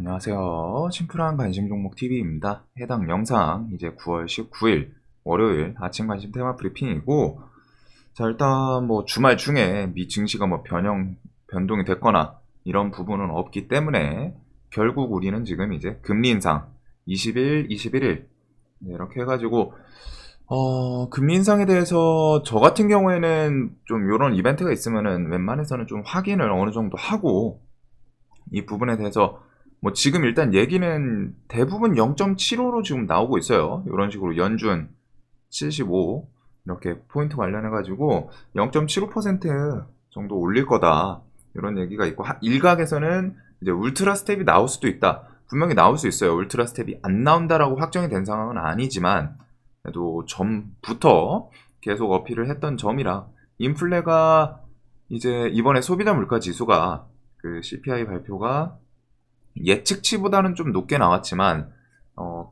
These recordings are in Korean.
안녕하세요. 심플한 관심 종목 TV입니다. 해당 영상 이제 9월 19일 월요일 아침 관심 테마 브리핑이고, 자, 일단 뭐 주말 중에 미 증시가 뭐 변동이 됐거나 이런 부분은 없기 때문에 결국 우리는 지금 이제 금리 인상 20일, 21일 이렇게 해가지고 금리 인상에 대해서 저 같은 경우에는 좀 이런 이벤트가 있으면은 웬만해서는 좀 확인을 어느 정도 하고, 이 부분에 대해서 뭐 지금 일단 얘기는 대부분 0.75로 지금 나오고 있어요. 이런 식으로 연준 75 이렇게 포인트 관련해가지고 0.75% 정도 올릴 거다, 이런 얘기가 있고, 일각에서는 이제 울트라 스텝이 나올 수도 있다. 분명히 나올 수 있어요. 울트라 스텝이 안 나온다라고 확정이 된 상황은 아니지만, 그래도 전부터 계속 어필을 했던 점이라, 인플레가 이제 이번에 소비자 물가 지수가 그 CPI 발표가 예측치보다는 좀 높게 나왔지만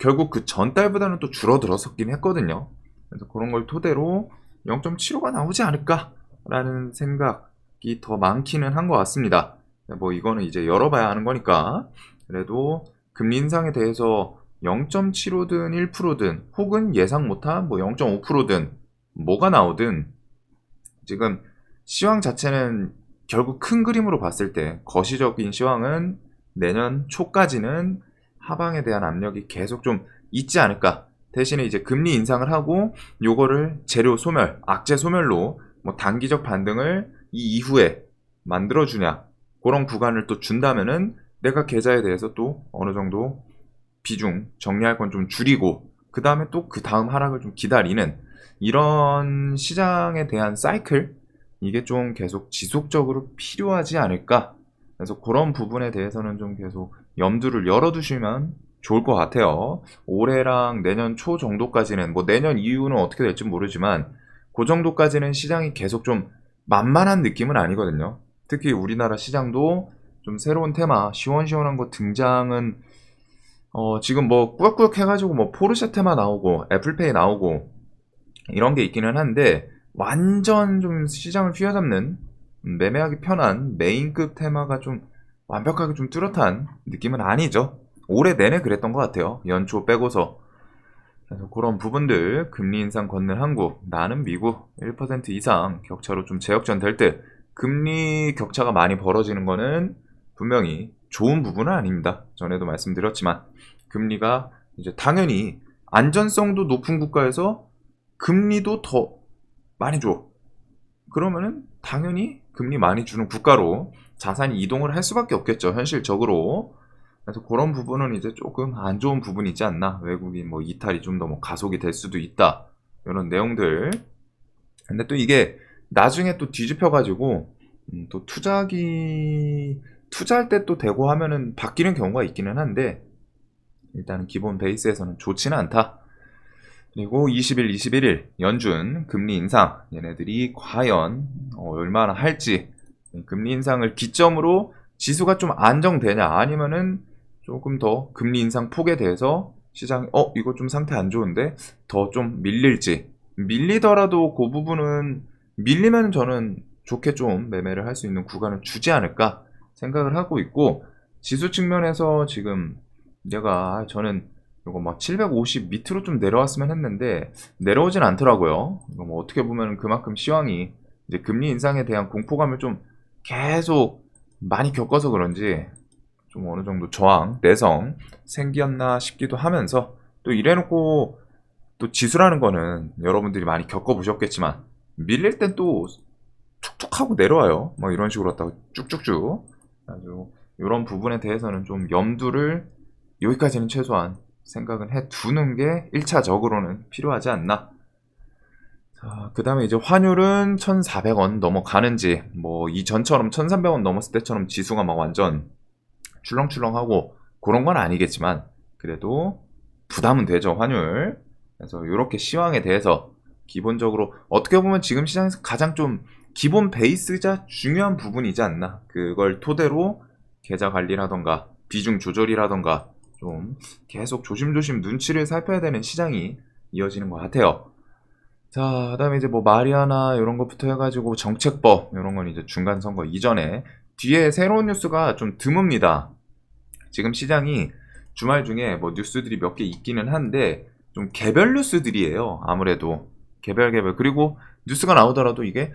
결국 그 전달보다는 또 줄어들었었긴 했거든요. 그래서 그런 걸 토대로 0.75가 나오지 않을까라는 생각이 더 많기는 한 것 같습니다. 뭐 이거는 이제 열어봐야 하는 거니까. 그래도 금리 인상에 대해서 0.75든 1%든 혹은 예상 못한 뭐 0.5%든 뭐가 나오든, 지금 시황 자체는 결국 큰 그림으로 봤을 때 거시적인 시황은 내년 초까지는 하방에 대한 압력이 계속 좀 있지 않을까. 대신에 이제 금리 인상을 하고 요거를 재료 소멸, 악재 소멸로 뭐 단기적 반등을 이 이후에 만들어주냐, 그런 구간을 또 준다면은 내가 계좌에 대해서 또 어느 정도 비중 정리할 건 좀 줄이고, 그 다음에 또 그 다음 하락을 좀 기다리는 이런 시장에 대한 사이클, 이게 좀 계속 지속적으로 필요하지 않을까. 그래서 그런 부분에 대해서는 좀 계속 염두를 열어두시면 좋을 것 같아요. 올해랑 내년 초 정도까지는, 뭐 내년 이후는 어떻게 될지 모르지만 그 정도까지는 시장이 계속 좀 만만한 느낌은 아니거든요. 특히 우리나라 시장도 좀 새로운 테마 시원시원한 거 등장은, 지금 뭐 꾸역꾸역 해가지고 뭐 포르쉐 테마 나오고 애플페이 나오고 이런 게 있기는 한데, 완전 좀 시장을 휘어잡는 매매하기 편한 메인급 테마가 좀 완벽하게 좀 뚜렷한 느낌은 아니죠. 올해 내내 그랬던 것 같아요. 연초 빼고서. 그래서 그런 부분들, 금리 인상 걷는 한국, 나는 미국 1% 이상 격차로 좀 재역전 될 때 금리 격차가 많이 벌어지는 거는 분명히 좋은 부분은 아닙니다. 전에도 말씀드렸지만 금리가 이제 당연히 안전성도 높은 국가에서 금리도 더 많이 줘. 그러면은 당연히 금리 많이 주는 국가로 자산이 이동을 할 수밖에 없겠죠, 현실적으로. 그래서 그런 부분은 이제 조금 안 좋은 부분이지 않나. 외국인 뭐 이탈이 좀 더 뭐 가속이 될 수도 있다, 이런 내용들. 근데 또 이게 나중에 또 뒤집혀가지고 또 투자할 때 또 되고 하면은 바뀌는 경우가 있기는 한데, 일단은 기본 베이스에서는 좋지는 않다. 그리고 20일, 21일 연준 금리 인상, 얘네들이 과연 얼마나 할지, 금리 인상을 기점으로 지수가 좀 안정되냐, 아니면은 조금 더 금리 인상 폭에 대해서 시장이 이거 좀 상태 안 좋은데 더 좀 밀릴지. 밀리더라도 그 부분은, 밀리면 저는 좋게 좀 매매를 할 수 있는 구간을 주지 않을까 생각을 하고 있고, 지수 측면에서 지금 저는 이거 막 750 밑으로 좀 내려왔으면 했는데 내려오진 않더라고요. 이거 뭐 어떻게 보면 그만큼 시황이 이제 금리 인상에 대한 공포감을 좀 계속 많이 겪어서 그런지 좀 어느 정도 저항, 내성 생겼나 싶기도 하면서, 또 이래놓고 또 지수라는 거는 여러분들이 많이 겪어보셨겠지만 밀릴 땐 또 툭툭 하고 내려와요. 뭐 이런 식으로 갖다가 쭉쭉쭉. 아주 이런 부분에 대해서는 좀 염두를 여기까지는 최소한 생각은 해 두는 게 1차적으로는 필요하지 않나. 자, 그 다음에 이제 환율은 1,400원 넘어가는지, 뭐 이전처럼 1,300원 넘었을 때처럼 지수가 막 완전 출렁출렁하고 그런 건 아니겠지만, 그래도 부담은 되죠, 환율. 그래서 이렇게 시황에 대해서 기본적으로 어떻게 보면 지금 시장에서 가장 좀 기본 베이스자 중요한 부분이지 않나. 그걸 토대로 계좌 관리라던가 비중 조절이라던가 좀 계속 조심조심 눈치를 살펴야 되는 시장이 이어지는 것 같아요. 자, 그다음에 이제 뭐 마리아나 이런 것부터 해가지고 정책법 이런 건 이제 중간 선거 이전에, 뒤에 새로운 뉴스가 좀 드뭅니다. 지금 시장이 주말 중에 뭐 뉴스들이 몇 개 있기는 한데 좀 개별 뉴스들이에요. 아무래도 개별 그리고 뉴스가 나오더라도 이게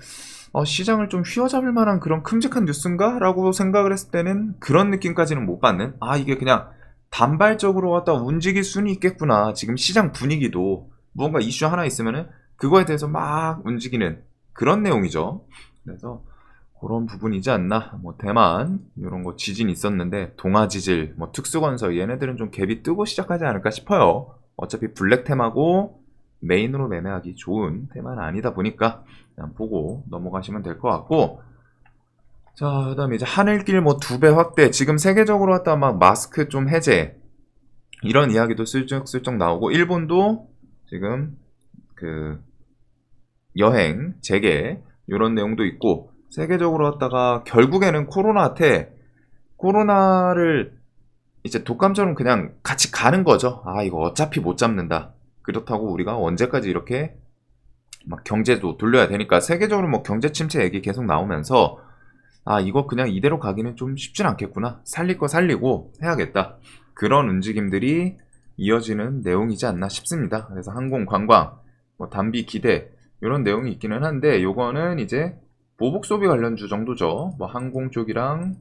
시장을 좀 휘어잡을 만한 그런 큼직한 뉴스인가? 라고 생각을 했을 때는 그런 느낌까지는 못 받는, 이게 그냥 단발적으로 갖다 움직일 수는 있겠구나. 지금 시장 분위기도 무언가 이슈 하나 있으면은 그거에 대해서 막 움직이는 그런 내용이죠. 그래서 그런 부분이지 않나. 뭐 대만 이런 거 지진 있었는데 동아지질, 뭐 특수건설 얘네들은 좀 갭이 뜨고 시작하지 않을까 싶어요. 어차피 블랙 테마고 메인으로 매매하기 좋은 테마는 아니다 보니까 그냥 보고 넘어가시면 될 것 같고, 자, 그다음에 이제 하늘길 뭐 2배 확대, 지금 세계적으로 갖다 막 마스크 좀 해제 이런 이야기도 슬쩍슬쩍 나오고, 일본도 지금 그 여행 재개 이런 내용도 있고, 세계적으로 갖다가 결국에는 코로나를 이제 독감처럼 그냥 같이 가는 거죠. 이거 어차피 못 잡는다. 그렇다고 우리가 언제까지 이렇게 막 경제도 돌려야 되니까, 세계적으로 뭐 경제 침체 얘기 계속 나오면서 이거 그냥 이대로 가기는 좀 쉽진 않겠구나. 살릴 거 살리고 해야겠다. 그런 움직임들이 이어지는 내용이지 않나 싶습니다. 그래서 항공, 관광, 뭐 단비, 기대 이런 내용이 있기는 한데, 요거는 이제 보복 소비 관련주 정도죠. 뭐 항공 쪽이랑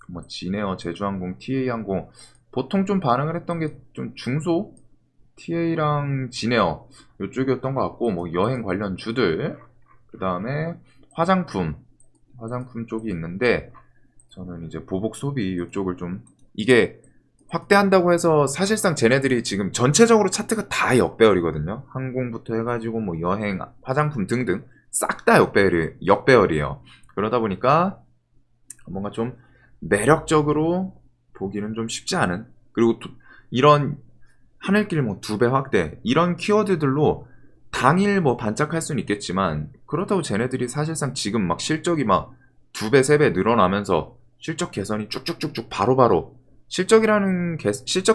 뭐 진에어, 제주항공, TA항공 보통 좀 반응을 했던 게 좀 중소 TA랑 진에어 이쪽이었던 것 같고, 뭐 여행 관련 주들, 그 다음에 화장품 쪽이 있는데, 저는 이제 보복 소비 이쪽을 좀, 이게 확대한다고 해서 사실상 쟤네들이 지금 전체적으로 차트가 다 역배열이거든요. 항공부터 해가지고 뭐 여행, 화장품 등등 싹 다 역배열이에요. 그러다 보니까 뭔가 좀 매력적으로 보기는 좀 쉽지 않은, 그리고 이런 하늘길 뭐 2배 확대 이런 키워드들로 당일 뭐 반짝할 수는 있겠지만, 그렇다고 쟤네들이 사실상 지금 막 실적이 막 2배, 3배 늘어나면서 실적 개선이 쭉쭉쭉쭉 바로바로, 실적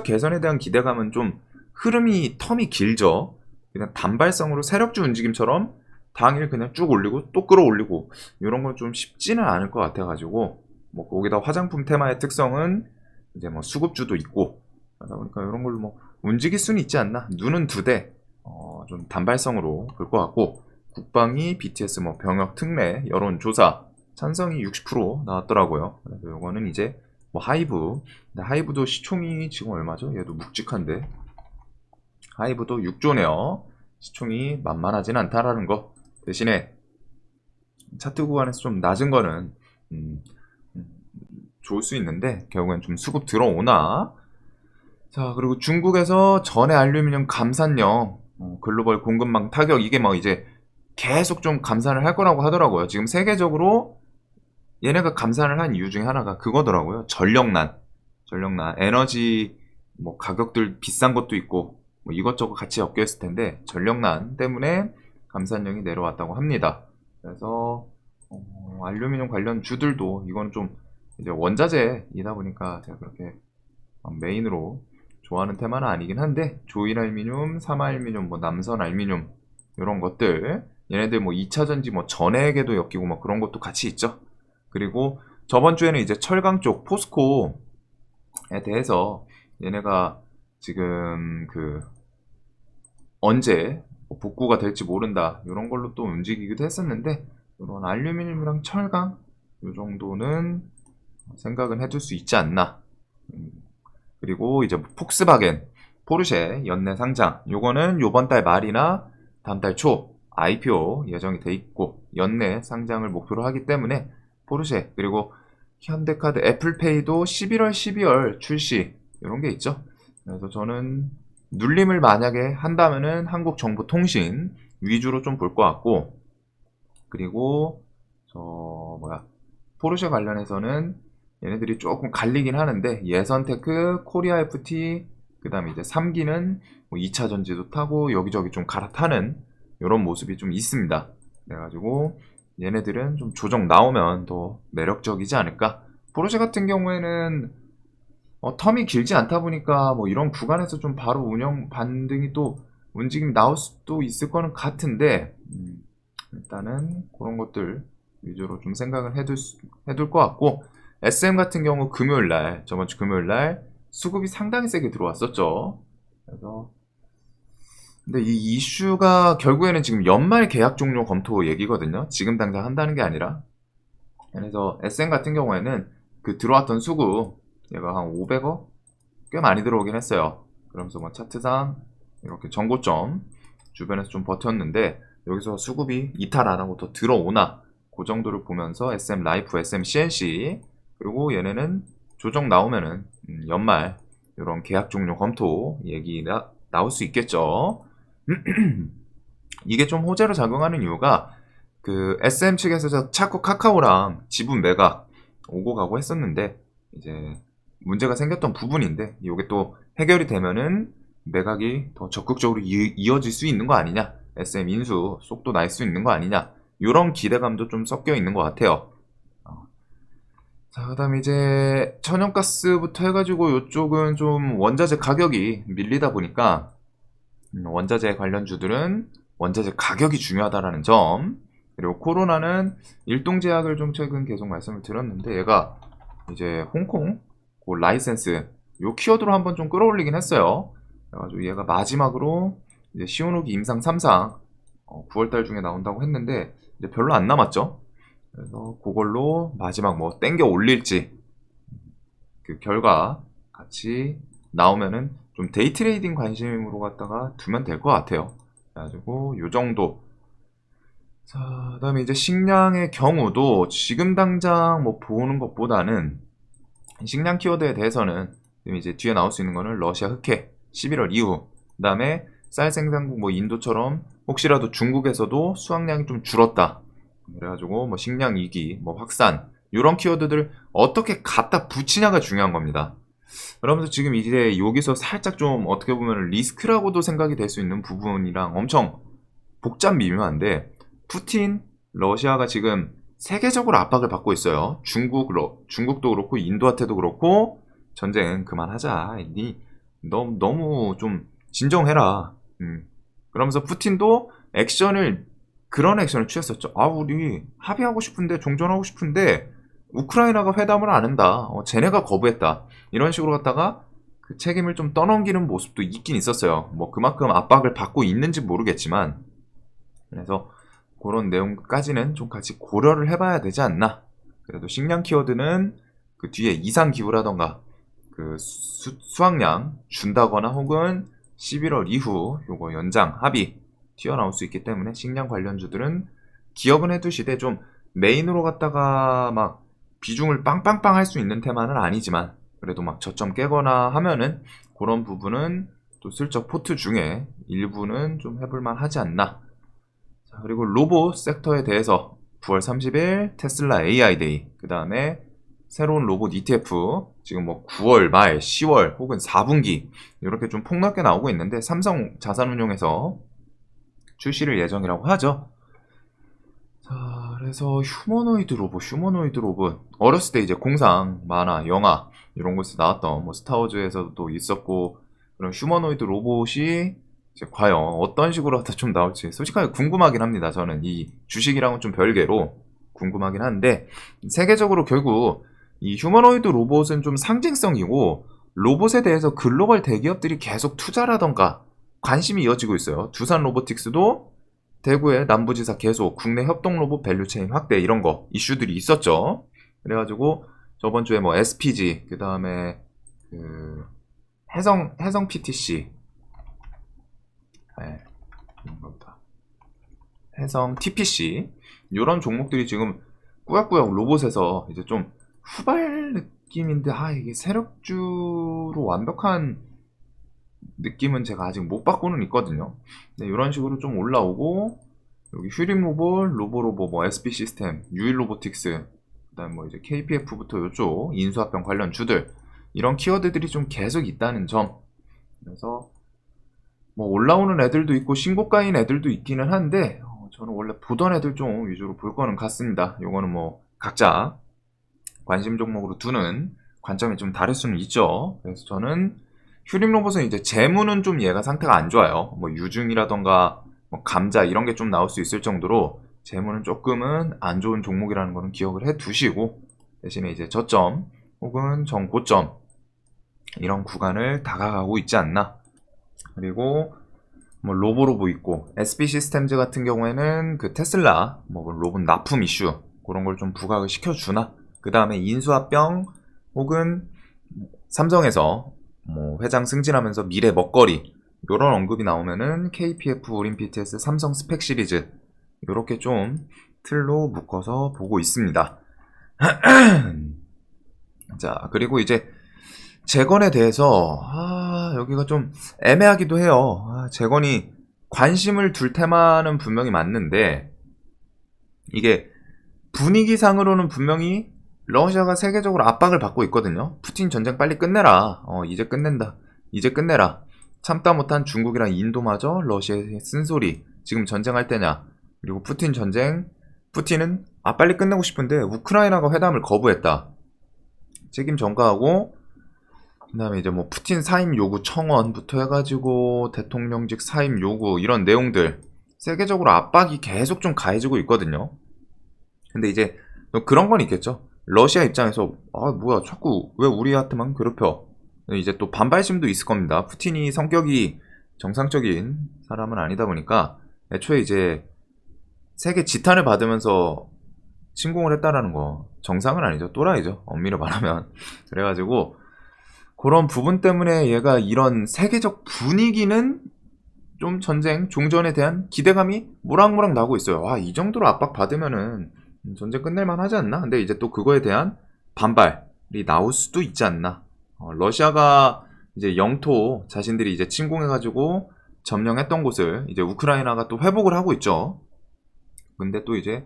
개선에 대한 기대감은 좀 텀이 길죠. 그냥 단발성으로 세력주 움직임처럼 당일 그냥 쭉 올리고 또 끌어올리고 이런 건 좀 쉽지는 않을 것 같아가지고, 뭐 거기다 화장품 테마의 특성은 이제 뭐 수급주도 있고 그러다 보니까 이런 걸로 뭐 움직일 수는 있지 않나. 눈은 2대, 좀 단발성으로 볼 것 같고, 국방이 BTS 뭐 병역 특례 여론조사 찬성이 60% 나왔더라고요. 그래서 이거는 이제 뭐 하이브, 근데 하이브도 시총이 지금 얼마죠? 얘도 묵직한데 하이브도 6조네요. 시총이 만만하진 않다라는 거. 대신에 차트 구간에서 좀 낮은 거는 좋을 수 있는데 결국엔 좀 수급 들어오나. 자, 그리고 중국에서 전해 알루미늄 감산령 글로벌 공급망 타격, 이게 막 이제 계속 좀 감산을 할 거라고 하더라고요. 지금 세계적으로 얘네가 감산을 한 이유 중에 하나가 그거더라고요. 전력난. 에너지 뭐 가격들 비싼 것도 있고 뭐 이것저것 같이 엮여 있을 텐데, 전력난 때문에 감산령이 내려왔다고 합니다. 그래서 알루미늄 관련 주들도, 이건 좀 이제 원자재이다 보니까 제가 그렇게 메인으로 좋아하는 테마는 아니긴 한데, 조일알미늄, 삼화알미늄, 뭐 남선알미늄 이런 것들, 얘네들 뭐 2차전지 뭐 전해에게도 엮이고 뭐 그런 것도 같이 있죠. 그리고 저번 주에는 이제 철강 쪽 포스코에 대해서 얘네가 지금 언제 복구가 될지 모른다 이런 걸로 또 움직이기도 했었는데, 이런 알루미늄이랑 철강 이 정도는 생각은 해둘 수 있지 않나. 그리고 이제 폭스바겐, 포르쉐 연내 상장, 요거는 요번 달 말이나 다음 달 초 IPO 예정이 돼 있고 연내 상장을 목표로 하기 때문에 포르쉐, 그리고 현대카드, 애플페이도 11월, 12월 출시 이런 게 있죠. 그래서 저는 눌림을 만약에 한다면은 한국정보통신 위주로 좀 볼 것 같고, 그리고 포르쉐 관련해서는 얘네들이 조금 갈리긴 하는데, 예선테크, 코리아 FT, 그 다음에 이제 3기는 뭐 2차 전지도 타고 여기저기 좀 갈아타는 이런 모습이 좀 있습니다. 그래가지고 얘네들은 좀 조정 나오면 더 매력적이지 않을까. 포르쉐 같은 경우에는 텀이 길지 않다 보니까 뭐 이런 구간에서 좀 바로 운영 반등이 또 움직임이 나올 수도 있을 거는 같은데, 일단은 그런 것들 위주로 좀 생각을 해둘 것 같고, SM 같은 경우 금요일날, 저번 주 금요일날 수급이 상당히 세게 들어왔었죠. 그래서 근데 이 이슈가 결국에는 지금 연말 계약 종료 검토 얘기거든요. 지금 당장 한다는 게 아니라. 그래서 SM 같은 경우에는 그 들어왔던 수급 얘가 한 500억 꽤 많이 들어오긴 했어요. 그러면서 뭐 차트상 이렇게 전고점 주변에서 좀 버텼는데 여기서 수급이 이탈 안 하고 더 들어오나 그 정도를 보면서 SM 라이프, SM CNC 그리고 얘네는 조정 나오면은 연말 이런 계약 종료 검토 얘기가 나올 수 있겠죠. 이게 좀 호재로 작용하는 이유가 그 SM 측에서 자꾸 카카오랑 지분 매각 오고 가고 했었는데 이제 문제가 생겼던 부분인데 이게 또 해결이 되면은 매각이 더 적극적으로 이어질 수 있는 거 아니냐, SM 인수 속도 날 수 있는 거 아니냐, 이런 기대감도 좀 섞여 있는 것 같아요. 자, 그다음에 이제 천연가스부터 해가지고 이쪽은 좀 원자재 가격이 밀리다 보니까 원자재 관련주들은 원자재 가격이 중요하다라는 점, 그리고 코로나는 일동제약을 좀 최근 계속 말씀을 드렸는데 얘가 이제 홍콩 그 라이센스 요 키워드로 한번 좀 끌어올리긴 했어요. 그래가지고 얘가 마지막으로 이제 시오노기 임상 3상 9월달 중에 나온다고 했는데 이제 별로 안 남았죠. 그래서 그걸로 마지막 뭐 땡겨 올릴지 그 결과 같이 나오면은 좀 데이 트레이딩 관심으로 갖다가 두면 될 것 같아요. 그래가지고 요 정도. 자, 그다음에 이제 식량의 경우도 지금 당장 뭐 보는 것보다는 식량 키워드에 대해서는 이제 뒤에 나올 수 있는 거는 러시아 흑해 11월 이후, 그다음에 쌀 생산국 뭐 인도처럼 혹시라도 중국에서도 수확량이 좀 줄었다. 그래가지고 뭐 식량 위기, 뭐 확산 이런 키워드들 어떻게 갖다 붙이냐가 중요한 겁니다. 그러면서 지금 이제 여기서 살짝 좀 어떻게 보면 리스크라고도 생각이 될 수 있는 부분이랑 엄청 복잡 미묘한데 푸틴, 러시아가 지금 세계적으로 압박을 받고 있어요. 중국도 그렇고 인도한테도 그렇고 전쟁 그만하자. 너무 좀 진정해라. 그러면서 푸틴도 그런 액션을 취했었죠. 우리 합의하고 싶은데 종전하고 싶은데 우크라이나가 회담을 안 한다. 쟤네가 거부했다. 이런 식으로 갖다가 그 책임을 좀 떠넘기는 모습도 있긴 있었어요. 뭐 그만큼 압박을 받고 있는지 모르겠지만 그래서 그런 내용까지는 좀 같이 고려를 해봐야 되지 않나. 그래도 식량 키워드는 그 뒤에 이상 기후라던가 그 수확량 준다거나 혹은 11월 이후 요거 연장 합의 튀어나올 수 있기 때문에 식량 관련주들은 기억은 해두시되 좀 메인으로 갖다가 막 비중을 빵빵빵 할 수 있는 테마는 아니지만 그래도 막 저점 깨거나 하면은 그런 부분은 또 슬쩍 포트 중에 일부는 좀 해볼만 하지 않나. 자, 그리고 로봇 섹터에 대해서 9월 30일 테슬라 AI 데이, 그 다음에 새로운 로봇 ETF 지금 뭐 9월 말, 10월 혹은 4분기 이렇게 좀 폭넓게 나오고 있는데 삼성 자산운용에서 출시를 예정이라고 하죠. 자, 그래서 휴머노이드 로봇 어렸을 때 이제 공상, 만화, 영화 이런 곳에서 나왔던 뭐 스타워즈에서도 있었고 그런 휴머노이드 로봇이 이제 과연 어떤 식으로 좀 나올지 솔직하게 궁금하긴 합니다. 저는 이 주식이랑은 좀 별개로 궁금하긴 한데 세계적으로 결국 이 휴머노이드 로봇은 좀 상징성이고 로봇에 대해서 글로벌 대기업들이 계속 투자라던가 관심이 이어지고 있어요. 두산 로보틱스도 대구의 남부지사 계속 국내 협동 로봇 밸류체인 확대 이런 거 이슈들이 있었죠. 그래가지고 저번 주에 뭐 SPG 그 다음에 그 해성 PTC 이런 거보다 해성 TPC 이런 종목들이 지금 꾸역꾸역 로봇에서 이제 좀 후발 느낌인데 이게 세력주로 완벽한 느낌은 제가 아직 못 받고는 있거든요. 네, 이런 식으로 좀 올라오고 여기 휴림 로봇, 로보로보, 뭐 SP 시스템, 유일 로보틱스, 그다음 뭐 이제 KPF부터 이쪽 인수합병 관련 주들 이런 키워드들이 좀 계속 있다는 점. 그래서 뭐 올라오는 애들도 있고 신고가인 애들도 있기는 한데 저는 원래 보던 애들 좀 위주로 볼 거는 같습니다. 요거는 뭐 각자 관심 종목으로 두는 관점이 좀 다를 수는 있죠. 그래서 저는 휴림 로봇은 이제 재무는 좀 얘가 상태가 안 좋아요. 뭐 유증이라던가 뭐 감자 이런 게 좀 나올 수 있을 정도로 재무는 조금은 안 좋은 종목이라는 거는 기억을 해 두시고 대신에 이제 저점 혹은 정고점 이런 구간을 다가가고 있지 않나. 그리고 뭐 로보로보 있고 SB 시스템즈 같은 경우에는 그 테슬라 뭐 로봇 납품 이슈 그런 걸 좀 부각을 시켜주나. 그 다음에 인수합병 혹은 삼성에서 뭐 회장 승진하면서 미래 먹거리 이런 언급이 나오면은 KPF, 오림PTS, 삼성 스펙 시리즈 이렇게 좀 틀로 묶어서 보고 있습니다. 자, 그리고 이제 재건에 대해서 여기가 좀 애매하기도 해요. 재건이 관심을 둘 테마는 분명히 맞는데 이게 분위기상으로는 분명히 러시아가 세계적으로 압박을 받고 있거든요. 푸틴 전쟁 빨리 끝내라. 이제 끝낸다. 이제 끝내라. 참다 못한 중국이랑 인도마저 러시아의 쓴소리. 지금 전쟁할 때냐. 그리고 푸틴 전쟁. 푸틴은 빨리 끝내고 싶은데 우크라이나가 회담을 거부했다. 책임 전가하고 그 다음에 이제 뭐 푸틴 사임 요구 청원부터 해가지고 대통령직 사임 요구 이런 내용들 세계적으로 압박이 계속 좀 가해지고 있거든요. 근데 이제 그런 건 있겠죠. 러시아 입장에서 뭐야 자꾸 왜 우리한테만 괴롭혀. 이제 또 반발심도 있을 겁니다. 푸틴이 성격이 정상적인 사람은 아니다 보니까 애초에 이제 세계 지탄을 받으면서 침공을 했다라는 거 정상은 아니죠. 또라이죠. 엄밀히 말하면. 그래가지고 그런 부분 때문에 얘가 이런 세계적 분위기는 좀 전쟁 종전에 대한 기대감이 모락모락 나고 있어요. 이 정도로 압박받으면은 전쟁 끝낼만 하지 않나? 근데 이제 또 그거에 대한 반발이 나올 수도 있지 않나? 러시아가 이제 영토 자신들이 이제 침공해가지고 점령했던 곳을 이제 우크라이나가 또 회복을 하고 있죠. 근데 또 이제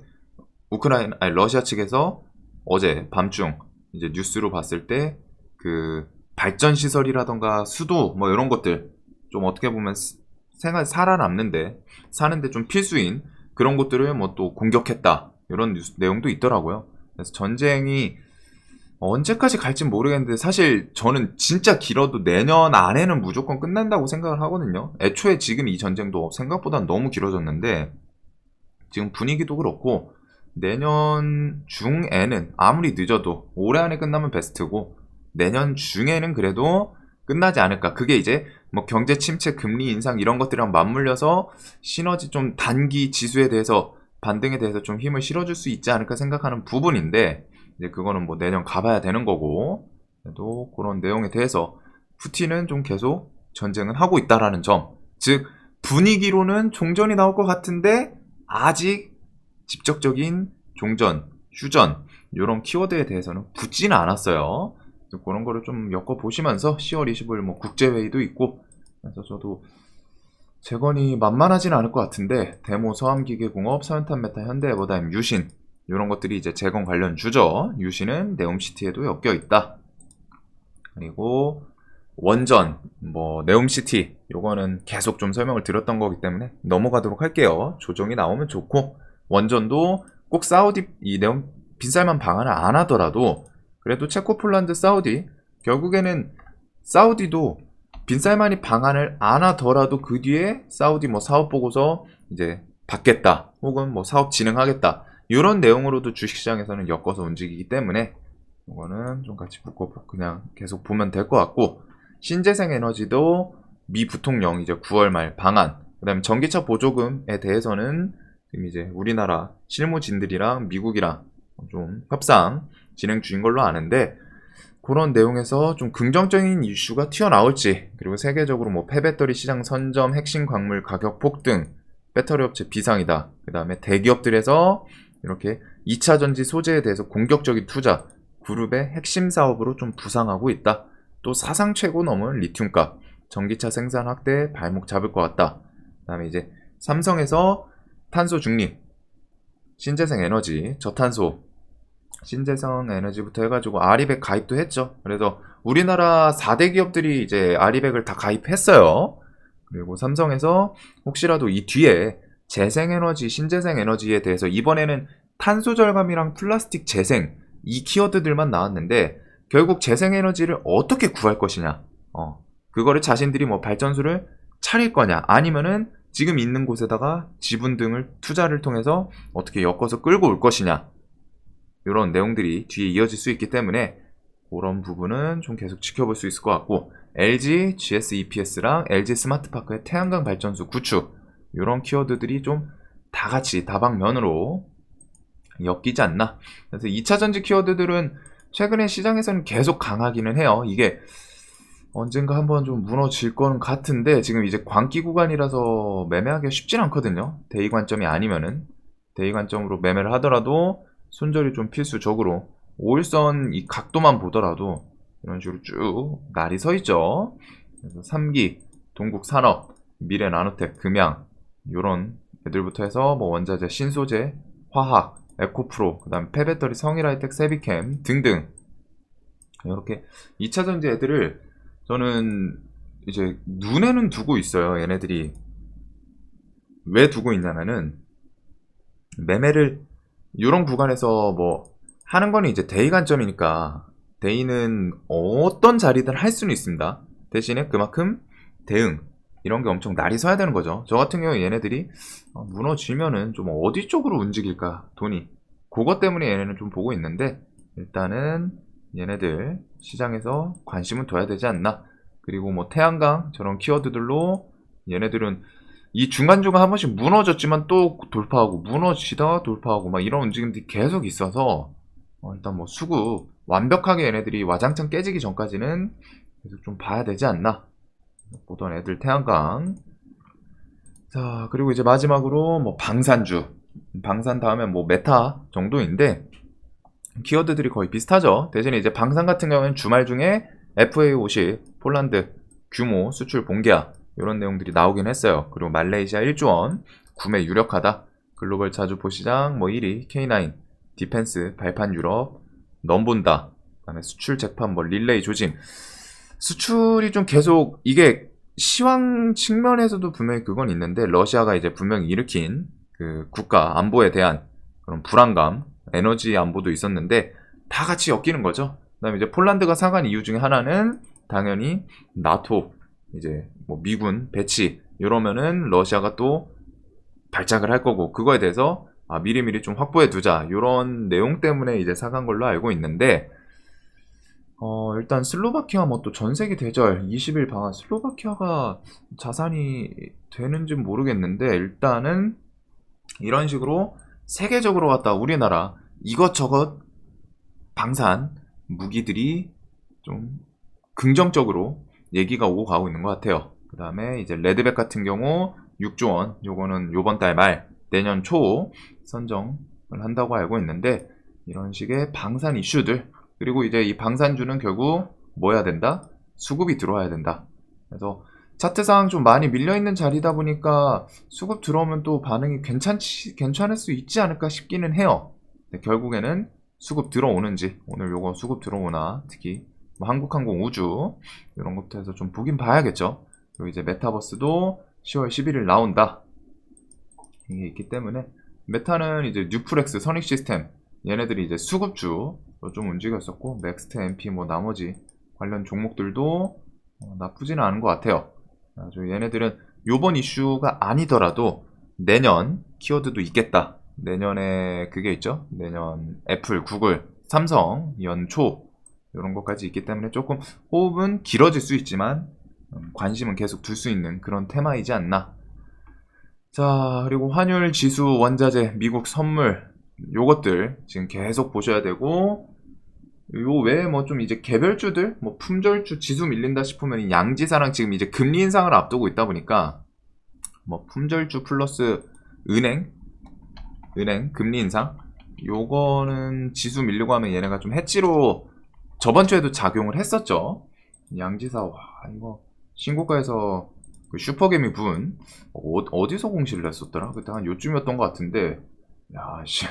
러시아 측에서 어제 밤중 이제 뉴스로 봤을 때 그 발전 시설이라던가 수도 뭐 이런 것들 좀 어떻게 보면 살아남는데 사는데 좀 필수인 그런 것들을 뭐 또 공격했다. 이런 내용도 있더라고요. 그래서 전쟁이 언제까지 갈진 모르겠는데 사실 저는 진짜 길어도 내년 안에는 무조건 끝난다고 생각을 하거든요. 애초에 지금 이 전쟁도 생각보다 너무 길어졌는데 지금 분위기도 그렇고 내년 중에는 아무리 늦어도 올해 안에 끝나면 베스트고 내년 중에는 그래도 끝나지 않을까. 그게 이제 뭐 경제 침체, 금리 인상 이런 것들이랑 맞물려서 시너지 좀 단기 지수에 대해서 반등에 대해서 좀 힘을 실어줄 수 있지 않을까 생각하는 부분인데 이제 그거는 뭐 내년 가봐야 되는 거고 그래도 그런 내용에 대해서 푸틴은 좀 계속 전쟁은 하고 있다라는 점. 즉 분위기로는 종전이 나올 것 같은데 아직 직접적인 종전, 휴전 이런 키워드에 대해서는 붙지는 않았어요. 그런 거를 좀 엮어보시면서 10월 25일 뭐 국제회의도 있고 그래서 저도 재건이 만만하진 않을 것 같은데 데모, 서암기계공업, 서현탄 메타, 현대에버다임, 유신 이런 것들이 이제 재건 관련 주죠. 유신은 네옴시티에도 엮여 있다. 그리고 원전, 뭐 네옴시티 요거는 계속 좀 설명을 드렸던 거기 때문에 넘어가도록 할게요. 조정이 나오면 좋고 원전도 꼭 사우디 이 네옴 빈살만 방안을 안 하더라도 그래도 체코, 폴란드, 사우디 결국에는 사우디도 빈살만이 방안을 안 하더라도 그 뒤에 사우디 뭐 사업 보고서 이제 받겠다 혹은 뭐 사업 진행하겠다 이런 내용으로도 주식시장에서는 엮어서 움직이기 때문에 이거는 좀 같이 묶어 그냥 계속 보면 될 것 같고 신재생에너지도 미 부통령 이제 9월 말 방안 그다음에 전기차 보조금에 대해서는 지금 이제 우리나라 실무진들이랑 미국이랑 좀 협상 진행 중인 걸로 아는데 그런 내용에서 좀 긍정적인 이슈가 튀어나올지 그리고 세계적으로 뭐 폐배터리 시장 선점, 핵심 광물 가격 폭등, 배터리 업체 비상이다. 그 다음에 대기업들에서 이렇게 2차 전지 소재에 대해서 공격적인 투자, 그룹의 핵심 사업으로 좀 부상하고 있다. 또 사상 최고 넘은 리튬값, 전기차 생산 확대에 발목 잡을 것 같다. 그 다음에 이제 삼성에서 탄소 중립, 신재생 에너지, 저탄소, 신재생 에너지부터 해가지고 아리백 가입도 했죠. 그래서 우리나라 4대 기업들이 이제 아리백을 다 가입했어요. 그리고 삼성에서 혹시라도 이 뒤에 재생에너지, 신재생에너지에 대해서 이번에는 탄소 절감이랑 플라스틱 재생 이 키워드들만 나왔는데 결국 재생에너지를 어떻게 구할 것이냐 그거를 자신들이 뭐 발전소를 차릴 거냐 아니면은 지금 있는 곳에다가 지분 등을 투자를 통해서 어떻게 엮어서 끌고 올 것이냐 이런 내용들이 뒤에 이어질 수 있기 때문에 그런 부분은 좀 계속 지켜볼 수 있을 것 같고, LG GS EPS랑 LG 스마트파크의 태양광 발전소 구축, 이런 키워드들이 좀 다 같이 다방면으로 엮이지 않나. 그래서 2차 전지 키워드들은 최근에 시장에서는 계속 강하기는 해요. 이게 언젠가 한번 좀 무너질 거는 같은데, 지금 이제 광기 구간이라서 매매하기가 쉽진 않거든요. 대의 관점이 아니면은. 대의 관점으로 매매를 하더라도 손절이 좀 필수적으로, 5일선 이 각도만 보더라도 이런 식으로 쭉 날이 서 있죠. 그래서 3기, 동국산업, 미래나노텍, 금양, 요런 애들부터 해서 뭐 원자재, 신소재, 화학, 에코프로, 그 다음에 폐배터리, 성일하이텍, 세비캠 등등, 이렇게 2차 전지 애들을 저는 이제 눈에는 두고 있어요. 얘네들이 왜 두고 있냐면은, 매매를 이런 구간에서 뭐 하는 거는 이제 대의 관점이니까, 대의는 어떤 자리든 할 수는 있습니다. 대신에 그만큼 대응, 이런 게 엄청 날이 서야 되는 거죠. 저 같은 경우에 얘네들이 무너지면은 좀 어디 쪽으로 움직일까, 돈이. 그것 때문에 얘네는 좀 보고 있는데, 일단은 얘네들 시장에서 관심은 둬야 되지 않나. 그리고 뭐 태양광 저런 키워드들로 얘네들은 이 중간중간 한 번씩 무너졌지만 또 돌파하고, 무너지다가 돌파하고, 막 이런 움직임들이 계속 있어서 일단 뭐 수급 완벽하게 얘네들이 와장창 깨지기 전까지는 계속 좀 봐야 되지 않나 보던 애들 태양광. 자, 그리고 이제 마지막으로 뭐 방산주, 방산 다음에 뭐 메타 정도인데, 키워드들이 거의 비슷하죠. 대신에 이제 방산 같은 경우는 주말 중에 FA50 폴란드 규모 수출 본계약, 이런 내용들이 나오긴 했어요. 그리고 말레이시아 1조 원 구매 유력하다. 글로벌 자주포 시장 뭐 1위 K9, 디펜스 발판 유럽 넘본다. 그다음에 수출 재판 뭐 릴레이 조짐. 수출이 좀 계속, 이게 시황 측면에서도 분명히 그건 있는데, 러시아가 이제 분명히 일으킨 그 국가 안보에 대한 그런 불안감, 에너지 안보도 있었는데 다 같이 엮이는 거죠. 그다음에 이제 폴란드가 상한 이유 중에 하나는 당연히 나토, 이제 뭐 미군 배치, 이러면은 러시아가 또 발작을 할 거고, 그거에 대해서 미리미리 좀 확보해 두자, 이런 내용 때문에 이제 사간 걸로 알고 있는데, 일단 슬로바키아 뭐 또 전세기 대절 20일 방한, 슬로바키아가 자산이 되는지는 모르겠는데, 일단은 이런 식으로 세계적으로 왔다 우리나라 이것저것 방산 무기들이 좀 긍정적으로 얘기가 오고 가고 있는 것 같아요. 그 다음에 이제 레드백 같은 경우 6조 원, 요거는 요번 달 말 내년 초 선정을 한다고 알고 있는데, 이런 식의 방산 이슈들, 그리고 이제 이 방산주는 결국 뭐 해야 된다? 수급이 들어와야 된다. 그래서 차트상 좀 많이 밀려있는 자리다 보니까 수급 들어오면 또 반응이 괜찮을 수 있지 않을까 싶기는 해요. 근데 결국에는 수급 들어오는지, 오늘 요거 수급 들어오나, 특히 뭐 한국항공 우주 이런 것부터 해서 좀 보긴 봐야겠죠. 그리고 이제 메타버스도 10월 11일 나온다, 이게 있기 때문에, 메타는 이제 뉴플렉스, 선익 시스템, 얘네들이 이제 수급주로 좀 움직였었고, 넥스트, MP 뭐 나머지 관련 종목들도 나쁘지는 않은 것 같아요. 아주 얘네들은 요번 이슈가 아니더라도 내년 키워드도 있겠다. 내년에 그게 있죠. 내년 애플, 구글, 삼성 연초, 이런 것까지 있기 때문에 조금 호흡은 길어질 수 있지만 관심은 계속 둘 수 있는 그런 테마이지 않나. 자, 그리고 환율, 지수, 원자재, 미국 선물, 요것들 지금 계속 보셔야 되고, 요 외에 뭐 좀 이제 개별주들, 뭐 품절주, 지수 밀린다 싶으면 양지사랑 지금 이제 금리 인상을 앞두고 있다 보니까, 뭐 품절주 플러스 은행 금리 인상, 요거는 지수 밀리고 하면 얘네가 좀 해치로 저번 주에도 작용을 했었죠. 양지사, 와, 이거 신고가에서 그 슈퍼개미 분 어디서 공시를 했었더라? 그때 한 요쯤이었던 것 같은데, 야, 씨.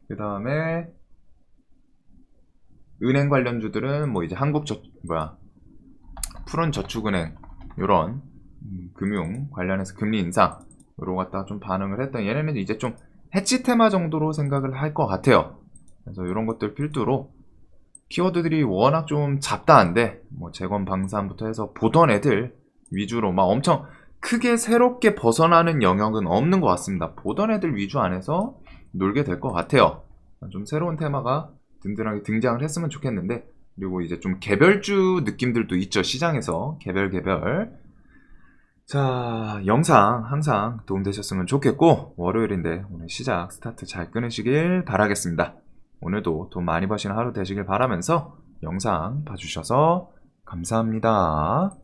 그 다음에 은행 관련주들은 뭐 이제 푸른저축은행, 요런 금융 관련해서 금리 인상 요런 거 갖다가 좀 반응을 했던, 얘네는 이제 좀 해치 테마 정도로 생각을 할 것 같아요. 그래서 이런 것들 필두로 키워드들이 워낙 좀 잡다한데, 뭐 재건 방산부터 해서 보던 애들 위주로 막 엄청 크게 새롭게 벗어나는 영역은 없는 것 같습니다. 보던 애들 위주 안에서 놀게 될 것 같아요. 좀 새로운 테마가 든든하게 등장을 했으면 좋겠는데, 그리고 이제 좀 개별주 느낌들도 있죠. 시장에서 개별. 자, 영상 항상 도움되셨으면 좋겠고, 월요일인데 오늘 시작 스타트 잘 끊으시길 바라겠습니다. 오늘도 돈 많이 버시는 하루 되시길 바라면서 영상 봐주셔서 감사합니다.